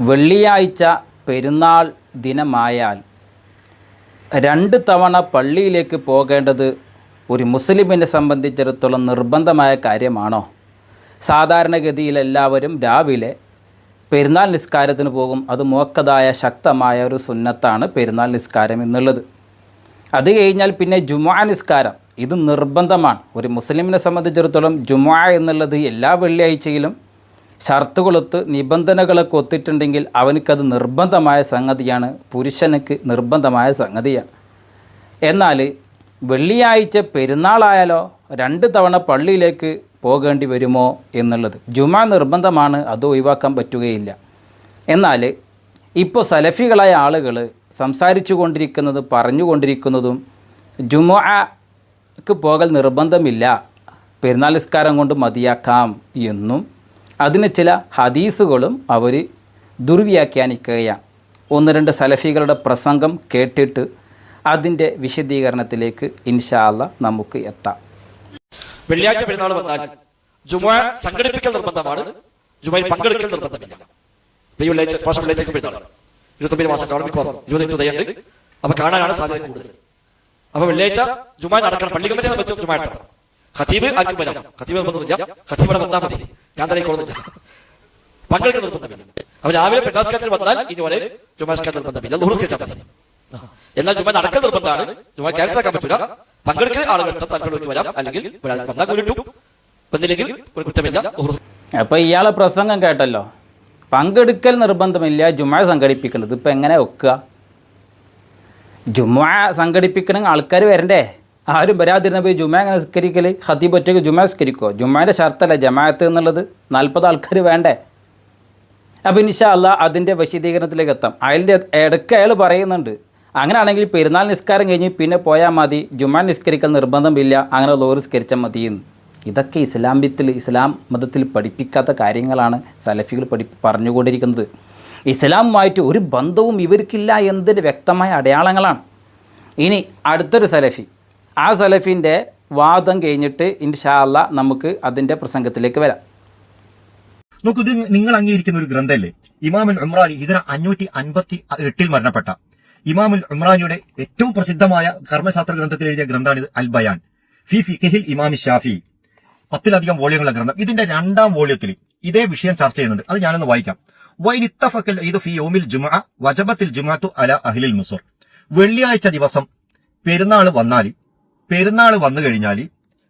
വെള്ളിയാഴ്ച പെരുന്നാൾ ദിനമായാൽ 2 തവണ പള്ളിയിലേക്ക് പോകേണ്ടത് ഒരു മുസ്ലിമിനെ സംബന്ധിച്ചിടത്തോളം നിർബന്ധമായ കാര്യമാണോ? സാധാരണഗതിയിൽ എല്ലാവരും രാവിലെ പെരുന്നാൾ നിസ്കാരത്തിന് പോകും. അത് മുഅക്കദായ ശക്തമായ ഒരു സുന്നത്താണ് പെരുന്നാൾ നിസ്കാരം എന്നുള്ളത്. അത് കഴിഞ്ഞാൽ പിന്നെ ജുമുഅ നിസ്കാരം, ഇത് നിർബന്ധമാണ്. ഒരു മുസ്ലിമിനെ സംബന്ധിച്ചിടത്തോളം ജുമുഅ എന്നുള്ളത് എല്ലാ വെള്ളിയാഴ്ചയിലും ഷർത്തുകളൊത്ത് നിബന്ധനകളൊക്കെ ഒത്തിട്ടുണ്ടെങ്കിൽ അവനക്കത് നിർബന്ധമായ സംഗതിയാണ്, പുരുഷനക്ക് നിർബന്ധമായ സംഗതിയാണ്. എന്നാൽ വെള്ളിയാഴ്ച പെരുന്നാളായാലോ 2 തവണ പള്ളിയിലേക്ക് പോകേണ്ടി വരുമോ എന്നുള്ളത്. ജുമുഅ നിർബന്ധമാണ്, അത് ഒഴിവാക്കാൻ പറ്റുകയില്ല. എന്നാൽ ഇപ്പോൾ സലഫികളായ ആളുകൾ സംസാരിച്ചു കൊണ്ടിരിക്കുന്നതും പറഞ്ഞുകൊണ്ടിരിക്കുന്നതും ജുമുഅക്ക് പോകൽ നിർബന്ധമില്ല, പെരുന്നാൾ നിസ്കാരം കൊണ്ട് മതിയാക്കാം എന്നും അതിന് ചില ഹദീസുകളും അവർ ദുർവ്യാഖ്യാനിക്കുകയാണ്. 1-2 സലഫികളുടെ പ്രസംഗം കേട്ടിട്ട് അതിൻ്റെ വിശദീകരണത്തിലേക്ക് ഇൻഷാ അല്ലാഹ് നമുക്ക് എത്താം. വെള്ളിയാഴ്ച പെരുന്നാൾ വന്നാൽ ജുമുഅ സംഘടിപ്പിക്കൽ നിർബന്ധമാണ്, ജുമുഅയിൽ പങ്കെടുക്കൽ നിർബന്ധമില്ല. വെള്ളിയാഴ്ച പെരുന്നാൾ 25 മാസം കാണുമ്പോൾ 20 ഉദയുണ്ട്. അപ്പൊ കാണാനാണ് സാധ്യത കൂടുതൽ. അപ്പൊ വെള്ളിയാഴ്ച ജുമുഅ നടക്കണം, പള്ളി കമ്മിറ്റി വെച്ച് ജുമുഅ നടത്തണം. ഖതീബ് ആർക്കും വരാം, ഖതീബ് നിർബന്ധമില്ല, ഖതീബിനെ വന്നാൽ മതി, ഞാൻ തന്നെ കൊള്ളുന്നില്ല, പങ്കെടുക്കൽ നിർബന്ധമില്ല. അപ്പൊ രാവിലെ പെരുന്നാൾ വന്നാൽ ഇതുപോലെ ജുമുഅ നിർബന്ധമില്ല, എന്നാൽ ജുമുഅ നടക്കൽ നിർബന്ധമാണ്. ജുമുഅ ക്യാൻസൽ ആക്കാൻ പറ്റില്ല, പങ്കെടുക്കുന്ന ആളുകൾ തങ്ങൾക്ക് വരാം, അല്ലെങ്കിൽ വന്നാൽ കൂടിട്ടു വന്നില്ലെങ്കിൽ ഒരു കുറ്റമില്ല. അപ്പോൾ ഇയാളെ പ്രസംഗം കേട്ടല്ലോ, പങ്കെടുക്കൽ നിർബന്ധമില്ല, ജുമുഅ സംഘടിപ്പിക്കുന്നത്. ഇപ്പം എങ്ങനെ വെക്കുക? ജുമുഅ സംഘടിപ്പിക്കണമെങ്കിൽ ആൾക്കാർ വരണ്ടേ? ആരും വരാതിരുന്ന പോയി ജുമുഅ എങ്ങനെ നിസ്കരിക്കൽ? ഖതീബ് ഒറ്റയ്ക്ക് ജുമുഅ നിസ്കരിക്കുമോ? ജുമുഅയുടെ ഷർത്തല്ല ജമാഅത്ത് എന്നുള്ളത്, 40 ആൾക്കാർ വേണ്ടേ? അപ്പോൾ ഇൻഷാ അല്ലാഹ് അതിൻ്റെ വിശദീകരണത്തിലേക്ക് എത്താം. അതിൻ്റെ ഇടയ്ക്ക് അയാൾ പറയുന്നുണ്ട്, അങ്ങനെയാണെങ്കിൽ പെരുന്നാൾ നിസ്കാരം കഴിഞ്ഞ് പിന്നെ പോയാൽ മതി, ജുമുഅ നിസ്കരിക്കൽ നിർബന്ധമില്ല, അങ്ങനെ ലോറി നിസ്കരിച്ചാൽ മതിയെന്ന്. ഇതൊക്കെ ഇസ്ലാം മതത്തിൽ പഠിപ്പിക്കാത്ത കാര്യങ്ങളാണ് സലഫികൾ പറഞ്ഞുകൊണ്ടിരിക്കുന്നത്. ഇസ്ലാമുമായിട്ട് ഒരു ബന്ധവും ഇവർക്കില്ല എന്നതിൻ്റെ വ്യക്തമായ അടയാളങ്ങളാണ്. ഇനി അടുത്തൊരു സലഫി, ആ സലഫിൻ്റെ വാദം കഴിഞ്ഞിട്ട് ഇൻഷാ അല്ലാഹ് നമുക്ക് അതിൻ്റെ പ്രസംഗത്തിലേക്ക് വരാം. നോക്കൂ, ഇത് നിങ്ങൾ അംഗീകരിക്കുന്ന ഒരു ഗ്രന്ഥമല്ലേ ഇമാമുൽ ഉംറാനി. ഹിജ്റ 558 മരണപ്പെട്ട ഇമാമുൽ ഉംറാനിയുടെ ഏറ്റവും പ്രസിദ്ധമായ കർമ്മശാസ്ത്ര ഗ്രന്ഥത്തിൽ എഴുതിയ ഗ്രന്ഥമാണ് അൽ ബയാൻ ഫി ഫിഖ്ഹിൽ ഇമാം ഷാഫി. 10ലധികം വോള്യങ്ങളുള്ള ഗ്രന്ഥം. ഇതിന്റെ 2ാം വോള്യത്തിൽ ഇതേ വിഷയം ചർച്ച ചെയ്യുന്നുണ്ട്. അത് ഞാനൊന്ന് വായിക്കാം. വൈൻ ഇത്തഫഖൽ ഈദു ഫി യൗമിൽ ജുമുഅ വജബത്തിൽ ജുമുഅത്തു അലാ അഹ്ലിൽ മുസ്ർ. വെള്ളിയാഴ്ച ദിവസം പെരുന്നാൾ വന്നു കഴിഞ്ഞാൽ,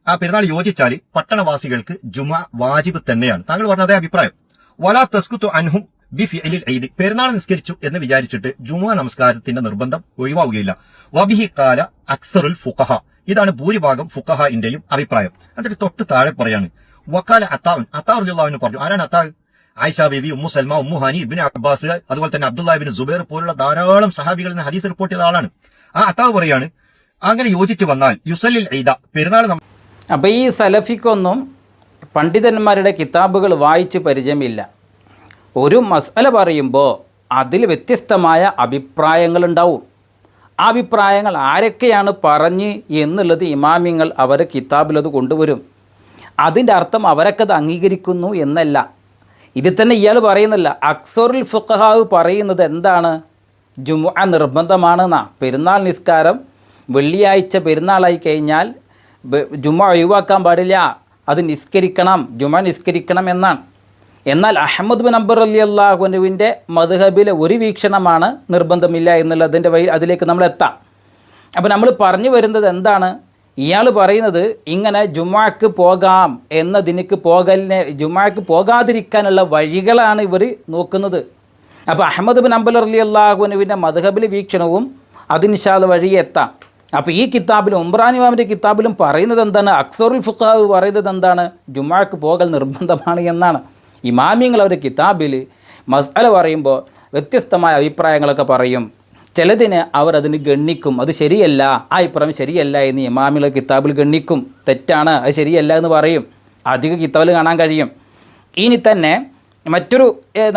ആ പെരുന്നാൾ യോജിച്ചാൽ പട്ടണവാസികൾക്ക് ജുമുഅ വാജിബ് തന്നെയാണ്. താങ്കൾ പറഞ്ഞ അതേ അഭിപ്രായം. വലാ തസ്കുതു അൻഹും ബി ഫിഇലിൽ ഈദ്. പെരുന്നാൾ നിസ്കരിച്ചു എന്ന് വിചാരിച്ചിട്ട് ജുമുഅ നമസ്കാരത്തിന്റെ നിർബന്ധം ഒഴിവാവുകയില്ല. വബിഹി ഖാല അക്സറുൽ ഫുഖഹ. ഇതാണ് ഭൂരിഭാഗം ഫുഖഹാഇന്റെയും അഭിപ്രായം. അതിന്റെ തൊട്ട് താഴെ പറയാണ് വഖാല അത്താഉൻ. അത്താഉ റളിയല്ലാഹു അൻഹു പറഞ്ഞു. ആരാണ് അത്താഉ? ആയിഷ ബീവി, ഉമ്മു സൽമ, ഉമ്മു ഹാനി, ഇബ്നു അബ്ബാസ്, അതുപോലെ തന്നെ അബ്ദുല്ലാഹ് ഇബ്നു സുബൈർ പോലുള്ള ധാരാളം സഹാബികളിൽ നിന്ന് ഹദീസ് റിപ്പോർട്ട് ചെയ്ത ആളാണ്. ആ അത്താഉ പറയാണ്, അങ്ങനെ യോജിച്ചു വന്നാൽ യുസല്ലിൽ ഈദ, പെരുന്നാൾ. അപ്പോൾ ഈ സലഫിക്കൊന്നും പണ്ഡിതന്മാരുടെ കിതാബുകൾ വായിച്ച് പരിചയമില്ല. ഒരു മസ്അല പറയുമ്പോൾ അതിൽ വ്യത്യസ്തമായ അഭിപ്രായങ്ങളുണ്ടാവും. ആ അഭിപ്രായങ്ങൾ ആരൊക്കെയാണ് പറഞ്ഞ് എന്നുള്ളത് ഇമാമിങ്ങൾ അവരെ കിതാബിലത് കൊണ്ടുവരും. അതിൻ്റെ അർത്ഥം അവരൊക്കെ അത് അംഗീകരിക്കുന്നു എന്നല്ല. ഇതിൽ തന്നെ ഇയാൾ പറയുന്നില്ല. അക്സറുൽ ഫുഖഹാവ് പറയുന്നത് എന്താണ്? ജുമുഅ നിർബന്ധമാണെന്നാണ്. പെരുന്നാൾ നിസ്കാരം വെള്ളിയാഴ്ച പെരുന്നാളായി കഴിഞ്ഞാൽ ജുമുഅ ഒഴിവാക്കാൻ പാടില്ല, അത് നിസ്കരിക്കണം, ജുമുഅ നിസ്കരിക്കണം എന്നാണ്. എന്നാൽ അഹ്മദ് ബിൻ ഹംബൽ റളിയല്ലാഹു അൻഹുവിൻ്റെ മദ്ഹബിലെ ഒരു വീക്ഷണമാണ് നിർബന്ധമില്ല എന്നുള്ളതിൻ്റെ വഴി അതിലേക്ക് നമ്മൾ എത്താം. അപ്പോൾ നമ്മൾ പറഞ്ഞു വരുന്നത് എന്താണ്? ഇയാൾ പറയുന്നത് ഇങ്ങനെ ജുമുഅക്ക് പോകാം എന്നതിനക്ക് ജുമുഅക്ക് പോകാതിരിക്കാനുള്ള വഴികളാണ് ഇവർ നോക്കുന്നത്. അപ്പോൾ അഹ്മദ് ബിൻ ഹംബൽ റളിയല്ലാഹു അൻഹുവിൻ്റെ മദ്ഹബിലെ വീക്ഷണവും അതിൻഷാല് വഴിയെ എത്താം. അപ്പോൾ ഈ കിതാബിലും ഉംറാനി ഇമാമിൻ്റെ കിതാബിലും പറയുന്നത് എന്താണ്? അക്സറുൽ ഫുഖഹാവ് പറയുന്നത് എന്താണ്? ജുമുഅക്ക് പോകൽ നിർബന്ധമാണ് എന്നാണ്. ഇമാമിങ്ങൾ അവരുടെ കിതാബിൽ മസ്അല പറയുമ്പോൾ വ്യത്യസ്തമായ അഭിപ്രായങ്ങളൊക്കെ പറയും. ചിലതിന് അവർ അതിന് ഗണ്ണിക്കും, അത് ശരിയല്ല, ആ അഭിപ്രായം ശരിയല്ല എന്ന് ഇമാമികളുടെ കിതാബിൽ ഗണ്ണിക്കും, തെറ്റാണ്, അത് ശരിയല്ല എന്ന് പറയും. അധിക കിതാബിൽ കാണാൻ കഴിയും. ഇനി തന്നെ മറ്റൊരു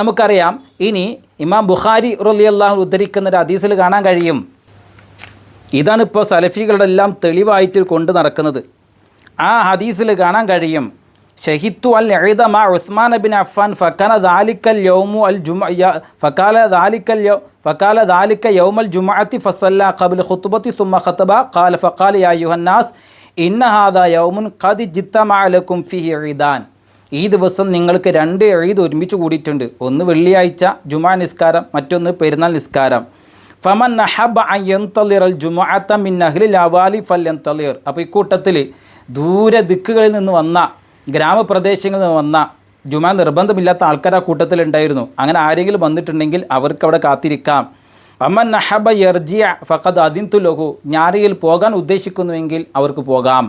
നമുക്കറിയാം, ഇനി ഇമാം ബുഖാരി റളിയല്ലാഹു ഉദ്ധരിക്കുന്ന ഒരു ഹദീസിൽ കാണാൻ കഴിയും. ഇതാണിപ്പോൾ സലഫികളുടെ എല്ലാം തെളിവായിട്ട് കൊണ്ട് നടക്കുന്നത്. ആ ഹദീസിൽ കാണാൻ കഴിയും, ഷഹിത്തു അൽ ഈദ മാ ഉസ്മാൻ ബിൻ അഫ്ഫാൻ ഫകാന ദാലിക്കൽ യൗമു അൽ ജുമുഅ ഫകാല ദാലിക യൗമൽ ജുമുഅത്തി ഫസല്ല ഖബ്ല ഖുത്ബത്തി സുമ്മ ഖതബ ഖാല ഫഖാല യാ അയ്യുഹന്നാസ് ഇന്ന ഹാദാ യൗമുൻ ഖദ് ജിത്തമഅ ലക്കും ഫീഹി ഈദാൻ. ഈ ദിവസം നിങ്ങൾക്ക് 2 ഈദ് ഒരുമിച്ച് കൂടിയിട്ടുണ്ട്. ഒന്ന് വെള്ളിയാഴ്ച ജുമുഅ നിസ്കാരം, മറ്റൊന്ന് പെരുന്നാൾ നിസ്കാരം. ഫമൻ നഹബ അൻ യന്തളിറൽ ജുമുഅത മിൻ അഹ്ലിൽ അവാലി ഫൽയന്തളിർ. അപ്പോൾ ഇക്കൂട്ടത്തിൽ ദൂര ദിക്കുകളിൽ നിന്ന് വന്ന, ഗ്രാമപ്രദേശങ്ങളിൽ നിന്ന് വന്ന, ജുമുഅ നിർബന്ധമില്ലാത്ത ആൾക്കാർ ആ കൂട്ടത്തിലുണ്ടായിരുന്നു. അങ്ങനെ ആരെങ്കിലും വന്നിട്ടുണ്ടെങ്കിൽ അവർക്ക് അവിടെ കാത്തിരിക്കാം. അമൻ നഹബ യർജിയ ഫഖദ് അദിൻതു ലഹു. ഞാരിയിൽ പോകാൻ ഉദ്ദേശിക്കുന്നുവെങ്കിൽ അവർക്ക് പോകാം.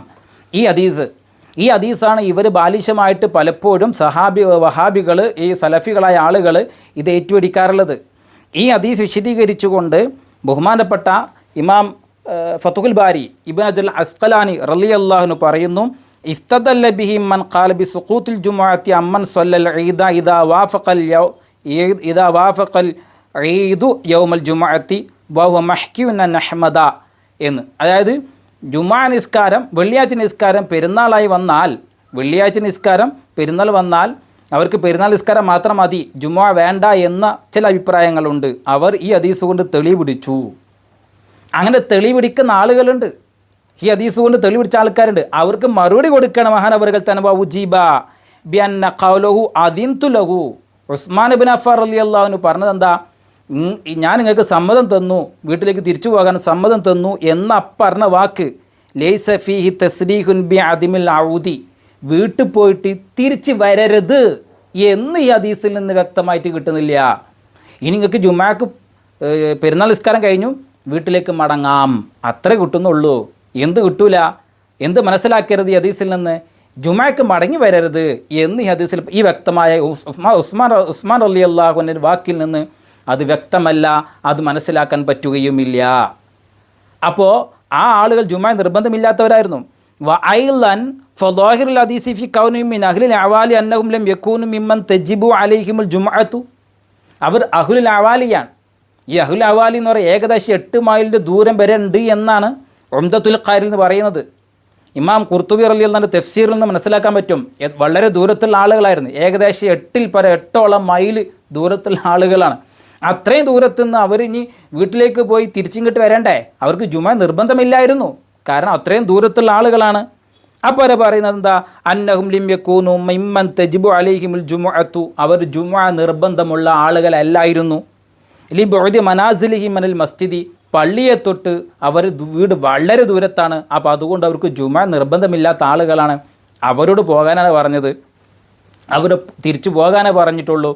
ഈ ഹദീസാണ് ഇവർ ബാലിശമായിട്ട് പലപ്പോഴും വഹാബികൾ, ഈ സലഫികളായ ആളുകൾ ഇത് ഏറ്റുപിടിക്കാറുള്ളത്. ഈ ഹദീസ് വിശദീകരിച്ചുകൊണ്ട് ബഹുമാനപ്പെട്ട ഇമാം ഫതുഹുൽ ബാരി ഇബ്നു അജൽ അസ്ഖലാനി റളിയല്ലാഹു പറയുന്നു, ഇസ്തദല്ല ബിഹി മൻ ഖാല ബി സുഖൂത്തിൽ ജുമുഅത്തി അമ്മൻ സ്വല്ലൽ ഈദ ഇദാ വാഫഖൽ ഈദു യൗമൽ ജുമുഅത്തി വഹുവ മഹ്കിയുൻ അൻ അഹ്മദ എന്ന്. അതായത് ജുമുഅ നിസ്കാരം, വെള്ളിയാഴ്ച നിസ്കാരം പെരുന്നാളായി വന്നാൽ, വെള്ളിയാഴ്ച നിസ്കാരം പെരുന്നാൾ വന്നാൽ അവർക്ക് പെരുന്നാൾ നിസ്കാരം മാത്രം മതി, ജുമുഅ വേണ്ട എന്ന ചില അഭിപ്രായങ്ങളുണ്ട്. അവർ ഈ ഹദീസ് കൊണ്ട് തെളിവ് പിടിച്ചു. അങ്ങനെ തെളിവ് പിടിക്കുന്ന ആളുകളുണ്ട്, ഈ ഹദീസ് കൊണ്ട് തെളിവ് പിടിച്ച ആൾക്കാരുണ്ട്. അവർക്ക് മറുപടി കൊടുക്കണം. മഹാനവറുകൾ തനവ ഉജീബ ബിഅന്ന ഖൗലുഹു അദിൻതു ലഹു. ഉസ്മാൻ ഇബ്നു അഫ്ഫാൻ റളിയല്ലാഹു അൻഹു പറഞ്ഞത് എന്താ? ഞാൻ നിങ്ങൾക്ക് സമ്മതം തന്നു, വീട്ടിലേക്ക് തിരിച്ചു പോകാൻ സമ്മതം തന്നു എന്ന പറഞ്ഞ വാക്ക് ലൈസ ഫീഹി തസ്രീഹുൻ ബി അദിമിൽ ഔദി. വീട്ടിൽ പോയിട്ട് തിരിച്ച് വരരുത് എന്ന് ഈ ഹദീസിൽ നിന്ന് വ്യക്തമായിട്ട് കിട്ടുന്നില്ല. ഇനി നിങ്ങൾക്ക് ജുമാക്ക് പെരുന്നാൾ നിസ്കാരം കഴിഞ്ഞു വീട്ടിലേക്ക് മടങ്ങാം, അത്രേ കിട്ടുന്നുള്ളൂ. എന്ത് കിട്ടൂല? എന്ത് മനസ്സിലാക്കരുത് ഈ ഹദീസിൽ നിന്ന്? ജുമാക്ക് മടങ്ങി വരരുത് എന്ന് ഈ ഹദീസിൽ ഈ വ്യക്തമായ ഉസ്മാൻ റളിയല്ലാഹു അൻഹുവിൻ്റെ വാക്കിൽ നിന്ന് അത് വ്യക്തമല്ല, അത് മനസ്സിലാക്കാൻ പറ്റുകയുമില്ല. അപ്പോൾ ആ ആളുകൾ ജുമാ നിർബന്ധമില്ലാത്തവരായിരുന്നു. വഅയ്ലൻ ഫളാഹിറുൽ ഹദീസി ഫി കൗനിഹിം മിൻ അഹ്ലിൽ അവാലി അന്നഹും ലം യകൂനു മിമ്മൻ തജിബു അലൈഹിമുൽ ജുമുഅത്തു. അവർ അഹ്ലുൽ അവാലിയാണ്. ഈ അഹ്ലുൽ അവാലി എന്ന് പറയുന്നത് ഏകദേശം 8 മൈലിൻ്റെ ദൂരം വരെ ഉണ്ട് എന്നാണ് ഉംദത്തുൽ ഖാരിൽ എന്ന് പറയുന്നത്. ഇമാം ഖുർത്തുബി റളിയല്ലാഹു അൻഹു തഫ്സീറിൽ നിന്ന് മനസ്സിലാക്കാൻ പറ്റും, വളരെ ദൂരത്തുള്ള ആളുകളായിരുന്നു. ഏകദേശം 8 മൈൽ ദൂരത്തുള്ള ആളുകളാണ്. അത്രയും ദൂരത്തുനിന്ന് അവർ ഇനി വീട്ടിലേക്ക് പോയി തിരിച്ചിങ്ങോട്ട് വരണ്ടേ? അവർക്ക് ജുമുഅ നിർബന്ധമില്ലായിരുന്നു, കാരണം അത്രയും ദൂരത്തുള്ള ആളുകളാണ്. അപ്പോൾ അവർ പറയുന്നത് എന്താ? അന്നഹും ലിം യകൂനു മിമ്മൻ തജിബു അലൈഹിമുൽ ജുമുഅത്തു. അവർ ജുമുഅ നിർബന്ധമുള്ള ആളുകളല്ലായിരുന്നു. ലിബുഅദി മനാസിലിഹിം മിനൽ മസ്ജിദി. പള്ളിയെ തൊട്ട് അവർ വീട് വളരെ ദൂരത്താണ്. അപ്പോൾ അതുകൊണ്ട് അവർക്ക് ജുമുഅ നിർബന്ധമില്ലാത്ത ആളുകളാണ്. അവരോട് പോകാനാണ് പറഞ്ഞത്, അവർ തിരിച്ചു പോകാനേ പറഞ്ഞിട്ടുള്ളൂ,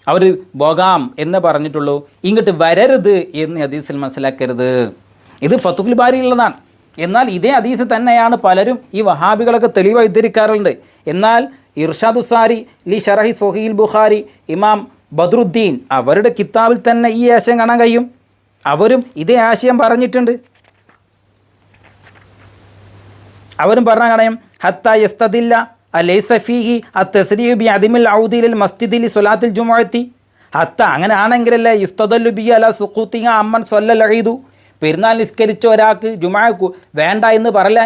അവർ പോകാം എന്ന് പറഞ്ഞിട്ടുള്ളൂ, ഇങ്ങോട്ട് വരരുത് എന്ന് ഹദീസിൽ മനസ്സിലാക്കരുത്. ഇത് ഫതുഹുൽ ബാരിയിലുള്ളതാണ്. എന്നാൽ ഇതേ ഹദീസ് തന്നെയാണ് പലരും ഈ വഹാബികളൊക്കെ തെളിവായി ഉദ്ധരിക്കാറുണ്ട്. എന്നാൽ ഇർഷാദുസാരി ലി ഷറഹി സ്വഹീൽ ബുഖാരി ഇമാം ബദ്രുദ്ദീൻ അവരുടെ കിതാബിൽ തന്നെ ഈ ആശയം കാണാൻ കഴിയും. അവരും ഇതേ ആശയം പറഞ്ഞിട്ടുണ്ട്. അവരും പറഞ്ഞ കാണാം, ഹത്ത യസ്തദില്ല അലൈസ ഫീഹി അത്തസ്രീഹു ബി അദിമിൽ ഔദി ലിൽ മസ്ജിദി ലി സ്വലാത്തിൽ ജുമുഅത്തി. ഹത്ത അങ്ങനെ ആണെങ്കിലല്ലേ യുസ്തദല്ലു ബി അല സുഖൂത്തിഹ അമ്മൻ സ്വല്ലൽ ഈദു. പെരുന്നാൾ നിസ്കരിച്ച ഒരാൾക്ക് ജുമുഅ വേണ്ട എന്ന് പറയലേ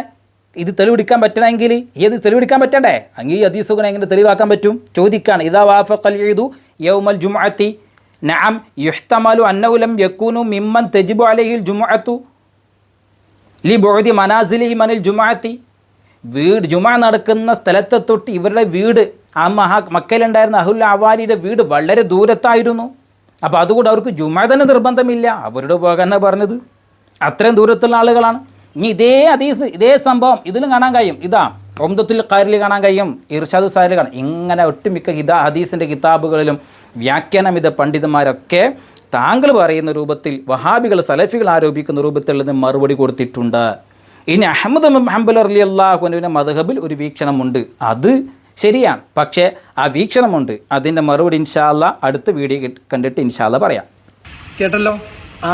ഇത് തെളിവെടുക്കാൻ പറ്റണമെങ്കിൽ ഏത് തെളിവെടുക്കാൻ പറ്റണ്ടേ? അങ്ങ് ഈ ഹദീസുകൾ എങ്ങനെ തെളിവാക്കാൻ പറ്റും? ചോദിക്കുകയാണ്. ഇദാ വാഫഖൽ ഈദു യൗമൽ ജുമുഅത്തി നഅം യുഹ്തമലു അന്നഹു ലം യകൂനു മിമ്മൻ തജിബു അലൈഹിൽ ജുമുഅത്തു ലിബുഅദി മനാസിലിഹി മിനൽ ജുമുഅത്തി. വീട് ജുമുഅ നടക്കുന്ന സ്ഥലത്തെ തൊട്ട് ഇവരുടെ വീട്, ആ മക്കയിലുണ്ടായിരുന്ന അഹ്ലുൽ അവാലിയുടെ വീട് വളരെ ദൂരത്തായിരുന്നു. അപ്പോൾ അതുകൊണ്ട് അവർക്ക് ജുമുഅ തന്നെ നിർബന്ധമില്ല, അവരുടെ പോകാനാണ് പറഞ്ഞത്. അത്രയും ദൂരത്തുള്ള ആളുകളാണ്. ഇനി ഇതേ ഹദീസ്, ഇതേ സംഭവം ഇതിലും കാണാൻ കഴിയും. ഇതാ ഉംദത്തുൽ ഖാരിൽ കാണാൻ കഴിയും, ഇർഷാദു സാരിൽ കാണാം. ഇങ്ങനെ ഒട്ടുമിക്ക ഹദീസിൻ്റെ കിതാബുകളിലും വ്യാഖ്യാനമിത പണ്ഡിതന്മാരൊക്കെ താങ്കൾ പറയുന്ന രൂപത്തിൽ വഹാബികൾ സലഫികൾ ആരോപിക്കുന്ന രൂപത്തിൽ നിന്ന് മറുപടി കൊടുത്തിട്ടുണ്ട്. ഇനി അഹ്മദ് ഹംബൽ റളിയല്ലാഹു അൻഹുവിൻ്റെ മദ്ഹബിൽ ഒരു വീക്ഷണമുണ്ട്, അത് ശരിയാണ്. പക്ഷേ ആ വീക്ഷണമുണ്ട്, അതിൻ്റെ മറുപടി ഇൻഷാ അല്ലാഹ് അടുത്ത വീഡിയോ കണ്ടിട്ട് ഇൻഷാ അല്ലാഹ് പറയാം. കേട്ടല്ലോ,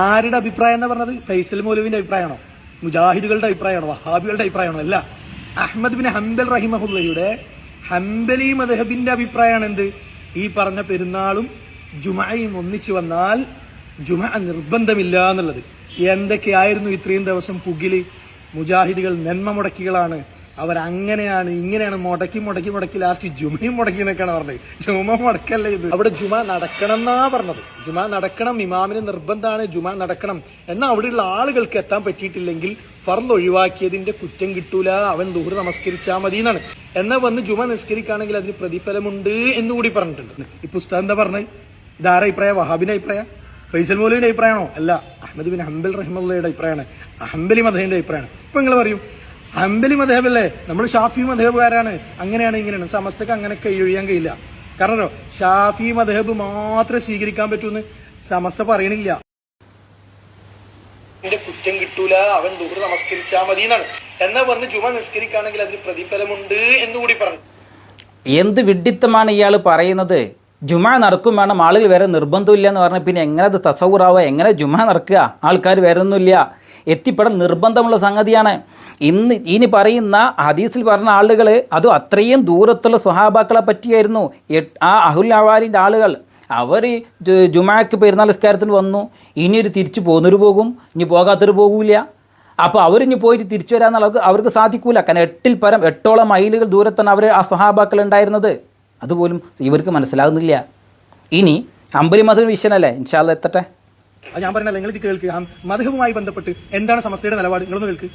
ആരുടെ അഭിപ്രായം എന്ന് പറഞ്ഞത്? ഫൈസൽ മൗലവിന്റെ അഭിപ്രായമാണോ? മുജാഹിദുകളുടെ അഭിപ്രായമാണോ? വഹാബികളുടെ അഭിപ്രായമാണോ? അല്ല, അഹ്മദ് ബിൻ ഹംബൽ റഹിമഹുല്ലയുടെ ഹംബലി മദ്ഹബിന്റെ അഭിപ്രായമാണ് എന്ത്? ഈ പറഞ്ഞ പെരുന്നാളും ജുമഅയും ഒന്നിച്ചു വന്നാൽ ജുമഅ നിർബന്ധമില്ല എന്നുള്ളത്. എന്തൊക്കെയായിരുന്നു ഇത്രയും ദിവസം പുകില്? മുജാഹിദുകൾ നന്മ മുടക്കികളാണ്, അവരങ്ങനെയാണ് ഇങ്ങനെയാണ് മുടക്കി ലാസ്റ്റ് ജുമയും മുടക്കി എന്നൊക്കെയാണ് പറഞ്ഞത്. ജുമ മുടക്കല്ല ഇത്. അവിടെ ജുമ നടക്കണം എന്നാ പറഞ്ഞത്. ജുമ നടക്കണം, ഇമാമിന് നിർബന്ധമാണ് ജുമ നടക്കണം. എന്നാൽ അവിടെയുള്ള ആളുകൾക്ക് എത്താൻ പറ്റിയിട്ടില്ലെങ്കിൽ ഫർദ് ഒഴിവാക്കിയതിന്റെ കുറ്റം കിട്ടൂല, അവൻ ദുഹർ നമസ്കരിച്ചാൽ മതി എന്നാണ്. എന്നാൽ വന്ന് ജുമ നിസ്കരിക്കുകയാണെങ്കിൽ അതിന് പ്രതിഫലമുണ്ട് എന്നുകൂടി പറഞ്ഞിട്ടുണ്ട്. ഇപ്പൊ ഉസ്താദ് എന്താ പറഞ്ഞത്? ഇതാരുടെ അഭിപ്രായം? വഹാബിന്റെ അഭിപ്രായം? ഫൈസൽ മൗലവിന്റെ അഭിപ്രായമാണോ? അല്ല, അഹ്മദ് ബിൻ ഹംബൽ റഹിമഹുള്ളയുടെ അഭിപ്രായമാണ്, ഹംബലി മദ്ഹബിന്റെ അഭിപ്രായമാണ്. ഇപ്പൊ നിങ്ങൾ പറയും ഹംബലി മദ്ഹബല്ലേ, നമ്മൾ ഷാഫി മദ്ഹബുകാരാണ്, അങ്ങനെയാണ് ഇങ്ങനെയാണ്. സമസ്തക്ക് അങ്ങനെ കഴിയാൻ കഴിയില്ല. കാരണം ഷാഫി മദ്ഹബ് മാത്രമേ സ്വീകരിക്കാൻ പറ്റൂന്ന് സമസ്ത പറയണില്ല. കുറ്റം കിട്ടൂല, അവൻ ദുഹർ നമസ്കരിച്ചാൽ മതി എന്നാണ്. എന്നാൽ വന്ന് ജുമ നിസ്കരിക്കുകയാണെങ്കിൽ അതിന് പ്രതിഫലമുണ്ട് എന്നുകൂടി പറഞ്ഞു. എന്ത് വിഡ്ഢിത്തമാണ് ഇയാൾ പറയുന്നത്? ജുമ നടക്കും വേണം, ആളുകൾ വരെ നിർബന്ധമില്ല എന്ന് പറഞ്ഞാൽ പിന്നെ എങ്ങനെ അത് തസവുറാവുക? എങ്ങനെ ജുമ നടക്കുക? ആൾക്കാർ വരുന്നില്ല, എത്തിപ്പെടാൻ നിർബന്ധമുള്ള സംഗതിയാണ്. ഇനി പറയുന്ന ഹദീസിൽ പറഞ്ഞ ആളുകൾ അത് അത്രയും ദൂരത്തുള്ള സ്വഹാബാക്കളെ പറ്റിയായിരുന്നു. ആ അഹുൽ അവാലിൻ്റെ ആളുകൾ അവർ ജുമാക്ക് പെരുന്നാൾ നിസ്കാരത്തിന് വന്നു, ഇനി ഒരു തിരിച്ചു പോകുന്നൊരു പോകും, ഇനി പോകാത്തൊരു പോകില്ല. അപ്പോൾ അവരിഞ്ഞ് പോയിട്ട് തിരിച്ചു വരാമെന്നുള്ള അവർക്ക് സാധിക്കൂല. കാരണം 8ഓളം മൈലുകൾ ദൂരത്താണ് അവർ ആ സ്വഹാബാക്കൾ ഉണ്ടായിരുന്നത്. അതുപോലും ഇവർക്ക് മനസ്സിലാകുന്നില്ല. ഇനി ഹംബലി മദ്ഹബ് വിഷയനല്ലേ, ഇൻഷാ അല്ലാഹ് എത്തട്ടെ. ഞാൻ പറഞ്ഞല്ലോ, നിങ്ങൾ ഇത് കേൾക്ക്. മദ്ഹബുമായി ബന്ധപ്പെട്ട് എന്താണ് സമസ്തയുടെ നിലപാട്? നിങ്ങളൊന്ന് കേൾക്ക്.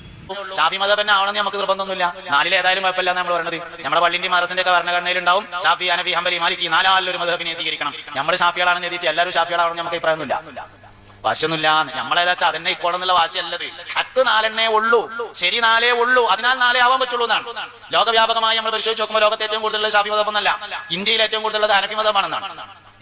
ഷാഫി മദ്ഹബ് തന്നെ ആവണമെന്ന് നമുക്ക് നിർബന്ധമൊന്നുമില്ല. നാലിൽ ഏതായാലും കുഴപ്പമില്ല നമ്മൾ പറയുന്നത്. നമ്മുടെ പള്ളിന്റെ മദ്രസിന്റെ ഒക്കെ ഭരണഘടനയിൽ ഉണ്ടാവും ഷാഫി, ഹനഫി, ഹംബലി, മാലിക്കി നാലാളൊരു മദ്ഹബിനെ സ്വീകരിക്കണം. നമ്മൾ ഷാഫികളാണെന്ന് എഴുതിയിട്ട് എല്ലാവരും ഷാഫികളാണെന്ന് നമുക്ക് അഭിപ്രായമൊന്നുമില്ല, വാശിയൊന്നുമില്ല. നമ്മളേതാച്ചാ അതന്നെ ഇപ്പോഴെന്നുള്ള വാശിയല്ലത്. ഹക്ക് 4 ഉള്ളൂ, ശരി 4 ഉള്ളൂ, അതിനാൽ 4 ആവാൻ പറ്റുള്ളൂ എന്നാണ്. ലോകവ്യാപകമായി നമ്മൾ പരിശോധിച്ച് നോക്കുമ്പോൾ ലോകത്ത് ഏറ്റവും കൂടുതൽ ഷാഫി മദ്ഹബ് എന്നല്ല, ഇന്ത്യയിൽ ഏറ്റവും കൂടുതൽ ഹനഫി മദ്ഹബാണെന്നാണ്.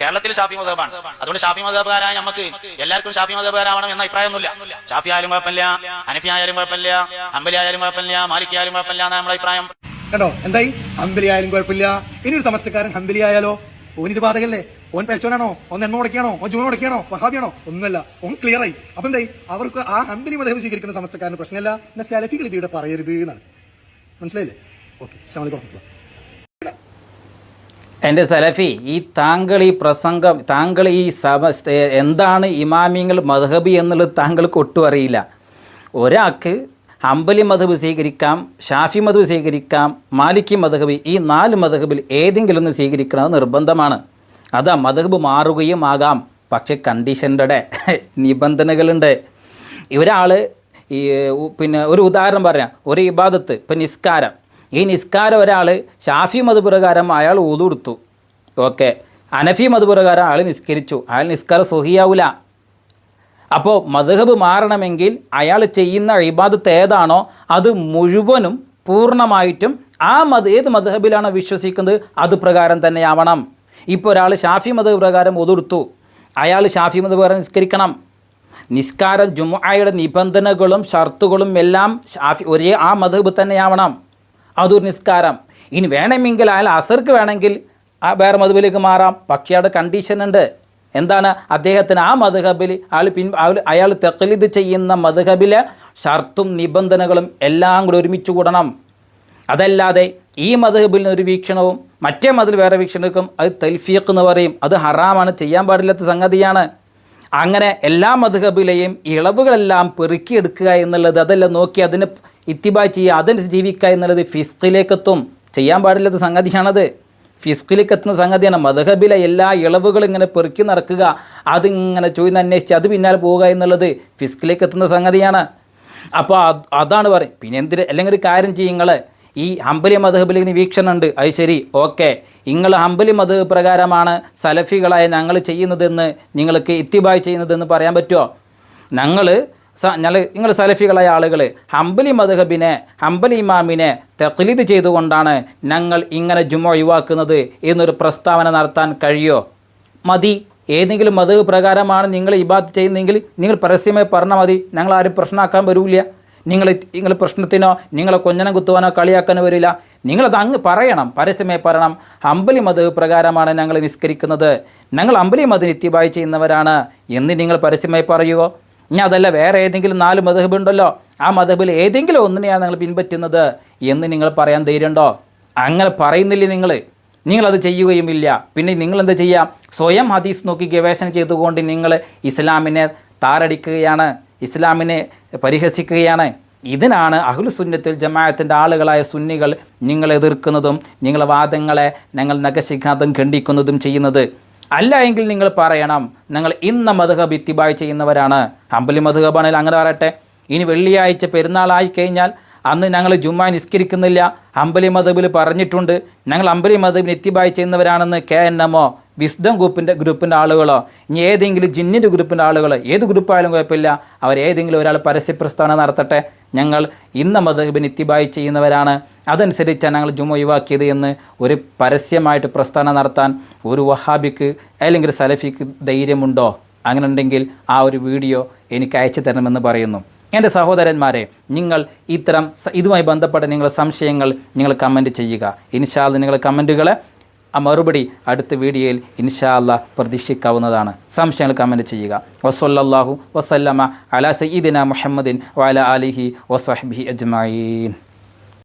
കേരളത്തിൽ ഷാഫി മദ്ഹബാണ്. അതുകൊണ്ട് ഷാഫി മദ്ഹബുകാരായ നമുക്ക് എല്ലാവർക്കും ഷാഫി മദ്ഹബുകാരാവണം എന്ന അഭിപ്രായമൊന്നുമില്ല. ഷാഫി ആയാലും കുഴപ്പമില്ല, ഹനഫി ആയാലും കുഴപ്പമില്ല, ഹംബലി ആയാലും കുഴപ്പമില്ല, മാലിക്കി ആയാലും കുഴപ്പമില്ല എന്നാണ് നമ്മുടെ അഭിപ്രായം. കണ്ടോ എന്തായി? ഹംബലി ആയാലും കുഴപ്പമില്ല. ഇനി ഒരു സമസ്തക്കാരൻ ഹംബലി ആയാലോ? ഓനിത് ബാധകല്ലേ? ഓൻ പേച്ചോനാണോ? ഓൻ നന്മ മുടക്കിയാണോ? ഓൻ ജുമ മുടക്കിയാണോ? വഹാബിയാണോ? ഒന്നുമല്ല. ഓൻ ക്ലിയർ ആയി. അപ്പൊ എന്തായി? അവർക്ക് ആ ഹംബലി മദ്ഹബ് സ്വീകരിക്കുന്ന സമസ്തക്കാരന് പ്രശ്നമല്ല, എന്നാൽ സലഫികൾ ഇതിവിടെ പറയരുത് എന്നാണ്. മനസ്സിലായില്ലേ? ഓക്കെ, അസ്സലാമു അലൈക്കും. എൻ്റെ സലഫി, താങ്കൾ ഈ പ്രസംഗം, താങ്കൾ ഈ എന്താണ് ഇമാമിങ്ങൾ മദ്ഹബി എന്നുള്ളത് താങ്കൾക്ക് ഒട്ടും അറിയില്ല. ഒരാൾക്ക് ഹംബലി മദ്ഹബ് സ്വീകരിക്കാം, ഷാഫി മദ്ഹബ് സ്വീകരിക്കാം, മാലിക്കി മദ്ഹബ്, ഈ 4 മദ്ഹബിൽ ഏതെങ്കിലും ഒന്ന് സ്വീകരിക്കണമെന്ന് നിർബന്ധമാണ്. അതാ മദ്ഹബ് മാറുകയും ആകാം, പക്ഷേ കണ്ടീഷൻ്റെ നിബന്ധനകളുണ്ട്. ഒരാൾ പിന്നെ ഒരു ഉദാഹരണം പറയാം, ഒരു ഇബാദത്ത്, ഇപ്പം നിസ്കാരം. ഈ നിസ്കാരം ഒരാൾ ഷാഫി മദ്ഹബ് പ്രകാരം അയാൾ വുളു എടുത്തു, ഓക്കെ, ഹനഫി മദ്ഹബ് പ്രകാരം അയാൾ നിസ്കരിച്ചു, അയാൾ നിസ്കാരം സ്വഹിയാവില്ല. അപ്പോൾ മദ്ഹബ് മാറണമെങ്കിൽ അയാൾ ചെയ്യുന്ന ഇബാദത്ത് ഏതാണോ അത് മുഴുവനും പൂർണ്ണമായിട്ടും ഏത് മദ്ഹബിലാണോ വിശ്വസിക്കുന്നത് അത് പ്രകാരം തന്നെയാവണം. ഇപ്പോൾ ഒരാൾ ഷാഫി മദ്ഹബ് പ്രകാരം വുളു എടുത്തു, അയാൾ ഷാഫി മദ്ഹബ് പ്രകാരം നിസ്കരിക്കണം. നിസ്കാരം ജുമുഅയുടെ നിബന്ധനകളും ഷർത്തുകളും എല്ലാം ആ മദ്ഹബ് തന്നെയാവണം. അതൊരു നിസ്കാരം. ഇനി വേണമെങ്കിൽ അയാൾ അസർക്ക് വേണമെങ്കിൽ വേറെ മദ്ഹബിലേക്ക് മാറാം, പക്ഷേ അവിടെ കണ്ടീഷൻ ഉണ്ട്. എന്താണ്? അദ്ദേഹത്തിന് ആ മദ്ഹബിൽ അയാൾ തഖ്ലീദ് ചെയ്യുന്ന മദ്ഹബിലെ ഷർത്തും നിബന്ധനകളും എല്ലാം കൂടി ഒരുമിച്ച് കൂടണം. അതല്ലാതെ ഈ മദ്ഹബിൽ ഒരു വീക്ഷണവും മറ്റേ മദ്ഹബിൽ വേറെ വീക്ഷണവും അത് തൽഫീഖ് എന്ന് പറയും. അത് ഹറാമാണ്, ചെയ്യാൻ പാടില്ലാത്ത സംഗതിയാണ്. അങ്ങനെ എല്ലാ മദ്ഹബിലെയും ഇളവുകളെല്ലാം പെറുക്കിയെടുക്കുക എന്നുള്ളത്, അതെല്ലാം നോക്കി അതിന് ഇത്തിബാ ചെയ്യുക, അതിന് ജീവിക്കുക എന്നുള്ളത് ഫിസ്ഖിലേക്കെത്തും. ചെയ്യാൻ പാടില്ലാത്ത സംഗതിയാണത്, ഫിസ്ഖിലേക്ക് എത്തുന്ന സംഗതിയാണ്. മദ്ഹബിലെ എല്ലാ ഇളവുകളും ഇങ്ങനെ പെറുക്കി നടക്കുക, അതിങ്ങനെ ചോദിച്ച് അന്വേഷിച്ച് അത് പിന്നാലെ പോവുക എന്നുള്ളത് ഫിസ്ഖിലേക്ക് എത്തുന്ന സംഗതിയാണ്. അപ്പോൾ അതാണ് പറയും. പിന്നെ അല്ലെങ്കിൽ ഒരു കാര്യം ചെയ്യുങ്ങൾ, ഈ ഹംബലി മദ്ഹബിലേക്ക് വീക്ഷണമുണ്ട്, അത് ശരി, ഓക്കെ, നിങ്ങൾ ഹംബലി മദ്ഹബ് പ്രകാരമാണ് സലഫികളായ ഞങ്ങൾ ചെയ്യുന്നതെന്ന്, നിങ്ങൾക്ക് ഇത്തിബായ് ചെയ്യുന്നതെന്ന് പറയാൻ പറ്റുമോ? നിങ്ങൾ സലഫികളായ ആളുകൾ ഹംബലി മദ്ഹബിനെ, ഹംബലി ഇമാമിനെ തഖ്ലീദ് ചെയ്തുകൊണ്ടാണ് ഞങ്ങൾ ഇങ്ങനെ ജുമുഅ ഒഴിവാക്കുന്നത് എന്നൊരു പ്രസ്താവന നടത്താൻ കഴിയുമോ? മതി. ഏതെങ്കിലും മദ്ഹബ് പ്രകാരമാണ് നിങ്ങൾ ഇബാദത്ത് ചെയ്യുന്നതെങ്കിൽ നിങ്ങൾ പരസ്യമായി പറഞ്ഞാൽ മതി, ഞങ്ങൾ ആരും പ്രശ്നമാക്കാൻ വരില്ല. നിങ്ങൾ പ്രശ്നത്തിനോ നിങ്ങളെ കൊഞ്ഞനം കുത്തുവാനോ കളിയാക്കാനോ വരില്ല. നിങ്ങളത് അങ്ങ് പറയണം, പരസ്യമായി പറയണം, ഹംബലി മദ്ഹബ് പ്രകാരമാണ് ഞങ്ങൾ നിസ്കരിക്കുന്നത്, ഞങ്ങൾ ഹംബലി മദ്ഹബ് ഇത്തിബായ് ചെയ്യുന്നവരാണ് എന്ന് നിങ്ങൾ പരസ്യമായി പറയുമോ? ഇനി അതല്ല വേറെ ഏതെങ്കിലും 4 മദ്ഹബ് ഉണ്ടല്ലോ, ആ മദ്ഹബിൽ ഏതെങ്കിലും ഒന്നിനെയാണ് നിങ്ങൾ പിൻപറ്റുന്നത് എന്ന് നിങ്ങൾ പറയാൻ ധൈര്യമുണ്ടോ? അങ്ങനെ പറയുന്നില്ലേ നിങ്ങളത് ചെയ്യുകയുമില്ല. പിന്നെ നിങ്ങളെന്താ ചെയ്യുക? സ്വയം ഹദീസ് നോക്കി ഗവേഷണം ചെയ്തുകൊണ്ട് നിങ്ങൾ ഇസ്ലാമിനെ താറടിക്കുകയാണ്, ഇസ്ലാമിനെ പരിഹസിക്കുകയാണ്. ഇതിനാണ് അഹ്ലുസുന്നത്തുൽ ജമാഅത്തിൻ്റെ ആളുകളായ സുന്നികൾ നിങ്ങൾ എതിർക്കുന്നതും നിങ്ങളെ വാദങ്ങളെ ഞങ്ങൾ നഖശിഖാന്തം ഖണ്ഡിക്കുന്നതും ചെയ്യുന്നത്. അല്ല എങ്കിൽ നിങ്ങൾ പറയണം ഞങ്ങൾ ഇന്ന മദ്ഹബ് ഇത്തിബായ് ചെയ്യുന്നവരാണ്. ഹംബലി മദ്ഹബാണെങ്കിൽ അങ്ങനെ പറയട്ടെ. ഇനി വെള്ളിയാഴ്ച പെരുന്നാളായി കഴിഞ്ഞാൽ അന്ന് ഞങ്ങൾ ജുമാ നിസ്കരിക്കുന്നില്ല, ഹംബലി മദ്ഹബിൽ പറഞ്ഞിട്ടുണ്ട്. ഞങ്ങൾ ഹംബലി മദ്ഹബിന് ഇത്തിബായ് ചെയ്യുന്നവരാണെന്ന് KNM വിസ്ഡം ഗ്രൂപ്പിൻ്റെ ആളുകളോ ഇനി ഏതെങ്കിലും ജിന്നിൻ്റെ ഗ്രൂപ്പിൻ്റെ ആളുകൾ, ഏത് ഗ്രൂപ്പായാലും കുഴപ്പമില്ല, അവരേതെങ്കിലും ഒരാൾ പരസ്യ പ്രസ്താവന നടത്തട്ടെ, ഞങ്ങൾ ഇന്ന മദ്ഹബിന് ഇത്തിബായ് ചെയ്യുന്നവരാണ്, അതനുസരിച്ചാണ് ഞങ്ങൾ ജുമ ഒഴിവാക്കിയത് എന്ന് ഒരു പരസ്യമായിട്ട് പ്രസ്താവന നടത്താൻ ഒരു വഹാബിക്ക് അല്ലെങ്കിൽ സലഫിക്ക് ധൈര്യമുണ്ടോ? അങ്ങനെ ഉണ്ടെങ്കിൽ ആ ഒരു വീഡിയോ എനിക്ക് അയച്ചു തരണമെന്ന് പറയുന്നു. എൻ്റെ സഹോദരന്മാരെ, നിങ്ങൾ ഇതുമായി ബന്ധപ്പെട്ട നിങ്ങളുടെ സംശയങ്ങൾ നിങ്ങൾ കമൻറ്റ് ചെയ്യുക. ഇൻഷാ അല്ലാഹ് നിങ്ങളുടെ കമൻറ്റുകളെ ആ മറുപടി അടുത്ത വീഡിയോയിൽ ഇൻഷാ അല്ലാഹ് പ്രതീക്ഷിക്കാവുന്നതാണ്. സംശയങ്ങൾ കമൻറ്റ് ചെയ്യുക. വസല്ലല്ലാഹു വസല്ലമ അലാ സയ്യിദിന മുഹമ്മദിൻ വഅലാ ആലിഹി വസഹ്ബിഹി അജ്മഈൻ.